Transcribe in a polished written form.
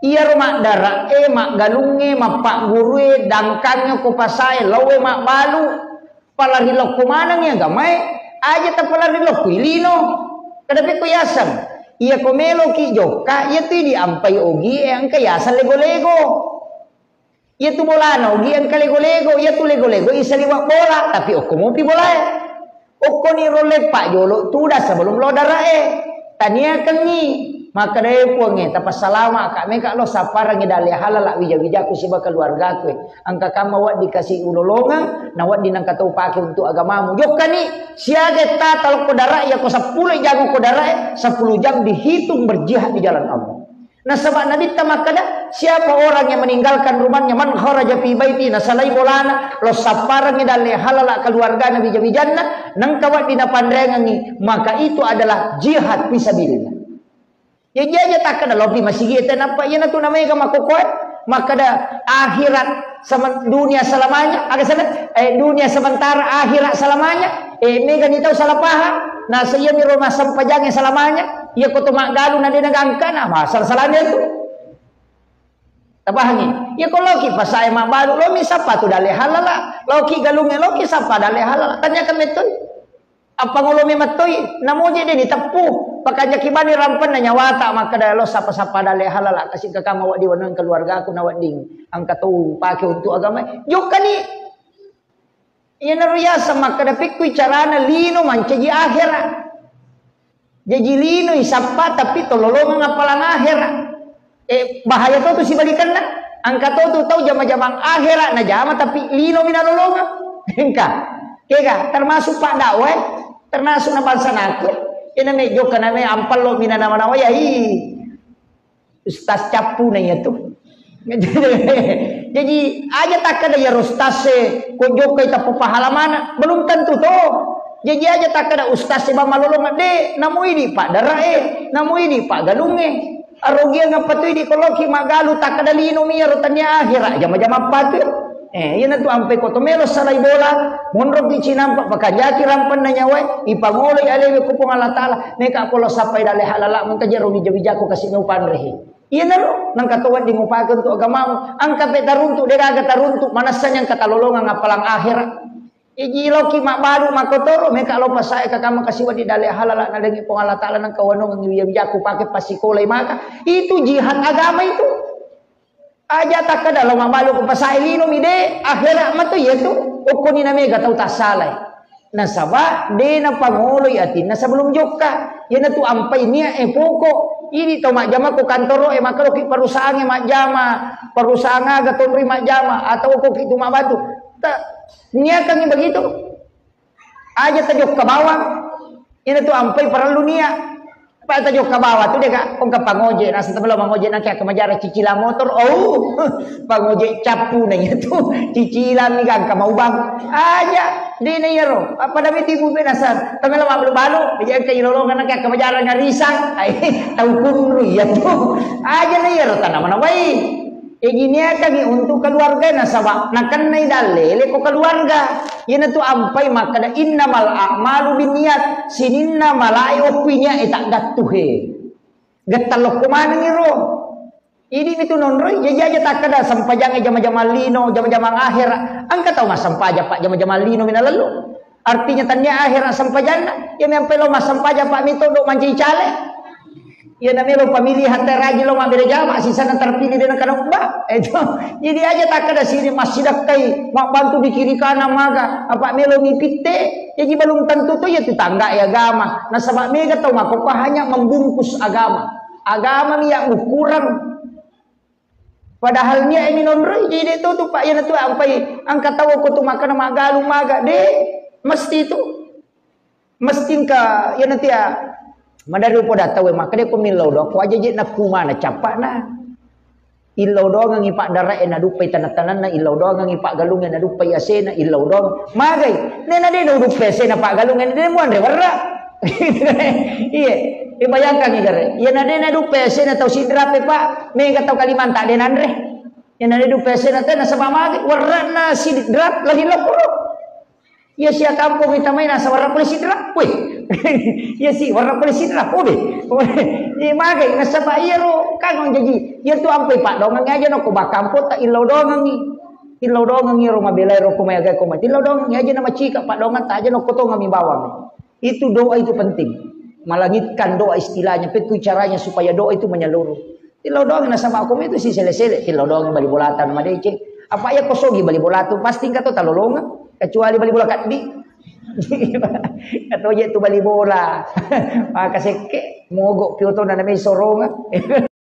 Iya rumah darah mak galunge mak pak gurue dangkangnya ko pasai lowe mak balu palarilo kumanang ya gamay aja ta palarilo kuilino kadapi ko yasan iya ko melo ki joka iya tu di ampai ogi ang kayasan lego-lego iya tu bolano ogi ang kalego-lego iya tu lego-lego isa liwak bola tapi oko mo pi bola oko ni role pak jolo tu dah sebelum lo darah tania kengi maka dari puangnya tapas salama kami kak lo sapara ngedali halal wija-wija ku siba keluarga ku angka kamu wak dikasih ulolongan nawat dinangkatau pakai untuk agamamu jokka nih siaga tatal kodara ya ko 10 jam kodara 10 jam dihitung berjihad di jalan Allah nah sebab nadita makada siapa orang yang meninggalkan rumahnya man kharaja fi baiti nasalai bolana lo sapara ngedali halal keluarga nabi wija-wijanna nang kawat dina pandrengan maka itu adalah jihad fisabilillah. Ya dia tak kena lobby masih kita nampak ya tu namanya kama kokoi maka dah akhirat sama dunia selamanya agak sana dunia sementara akhirat selamanya mega ni tahu salah paham nah saya mi rumah sampajang selamanya ya ko tu mak galu na dinagangkan masal salahnya tu tapahangi ya ko loki pasai mak baru lo mi sapa tu dale halala loki galunge loki sapa dale halala tanya ke metoi apa ngolomi matoi namoje dia ditepuh pakanya kibani rampan nanya wata maka dah lo sapa-sapa dale halal kasih ke kamu wak diwanang keluarga aku nawat ding angkat tu pakai untuk agama joka ni iya naruyasa maka dah pikui carana lino mancaji akhirat jadi lino isapa tapi tololongan apalang akhirat bahaya tu si balikan na angkat tu tahu jama-jama akhirat na jama tapi lino minalolongan engka kega termasuk pak dakwah termasuk na bangsa nakut ina me joka na me ampal lo mina nama nawa ya ustaz capu na ya tu jadi aja tak ada ya ustaz ko joka ita pahalamana belum tentu to jadi aja tak ada ustaz ba malolong de namu ini pak darah namu ini pak galunge arogia ngapatu di koloki magalu tak ada lino mi rotanya akhirat jama-jama patu yana tu ampe ko tomelo salai bola monrok di cinampak pakajaki rampan na nyawa ipangoloy alewe ko pong Allah taala neka polo sapay dale halala mong kajero ni jabijako kasi no panrehi iya naro nang katuwan di mupagan tu agamamu ang kape taruntu deraga taruntu manasan yang katalolongan ngapalang akhirat iji loki mak baru makotoro meka lo pasay kakama kasiwa di dale halala na lengi pong Allah taala nang kawanong ang jabijako pakai pasikolay maka itu jihad agama itu aja tak kada lo mamalu ko pasai lino mi de akhirat matu yetu ukuni na mega tau tasalay nasaba de na pangulo yatin na sebelum joka yana tu ampai nia poko ini to mak jama ko kantoro makalo ki perusahaan mak jama perusahaan aga to mak jama atau ko ki tu mak batu tak nia kan begitu aja tajok ke bawah yana tu ampai perlu nia Pak tajok ke bawah tu dia kak ongka pangoje nah setelah pangoje nak ke majara cicilan motor pangoje capu nanya tu cicilan ni kan mau bang aja di nero apa dah tibu benasar tapi lama belum balu dia ke lolongan nak ke majara ngarisang tahu pun ya tu aja nero tanah mana baik gini kami untuk keluarga nasabah nakan nai dalele ko keluarga yana tu ampai maka da innamal a'malu binniyat sininna malai opinya tak gatuhe gatalok kumana ngiro ini itu nonroy jaja tak kada sampajang jama-jama lino jama-jama akhir angka tahu mas sampaja pak jama-jama lino mina lalu artinya tanya akhir sampajana ya mempe lo mas sampaja pak mito do manci cale ya namanya lo pemilihan teraji lo ngambil jama sisa terpilih dengan kanong ba itu jadi aja tak ada sini masih dakai mak bantu di kiri kanan maga apa melo ngipite jadi belum tentu tuh ya tetangga ya agama nah sebab mega tahu mak kok hanya membungkus agama ni yang ukuran padahal nia ini nonroy jadi itu tuh pak ya tuh ampai angkat tahu ko tuh makan magalu maga deh mesti itu mesti ka ya nanti ya madari po datawe makade ko milaw do ko aja nak kumana capak na ilaw do nga ngipak dara na dupay tanatanan na ilaw do nga ngipak galungan na dupay asena ilaw do magay nena de do dupay asena pa galungan de mo andre warra iya ibayangkan igare ya na de na dupay asena taw sidrape pa mega taw Kalimanta de andre ya na de dupay asena ta na sa mamagi warra na sidrap lagi lokoro Ya siya kampung kita main nasa warna polisi lah, weh. Ya si warna polisi lah, udah. Ni magai nasa ba iya ro kanong jadi. Ya tu ampai pak dongang aja no ko ba kampo ta ilaw dongang ni. Ilaw dongang ni ro mabelay ro ko mayaga ko mati. Ilaw dongang aja nama cika pak dongang ta aja no ko to ngami bawang. Itu doa itu penting. Malangitkan doa istilahnya, itu caranya supaya doa itu menyeluruh. Ilaw dongang nasa ba ko itu si sele-sele. Ilaw dongang bali bolatan madece. Apa ya kosogi bali bolatu pasti enggak to talolongan. Kecuali bali bola kat di atau je tu bali bola maka seke mogok pioto na may soronga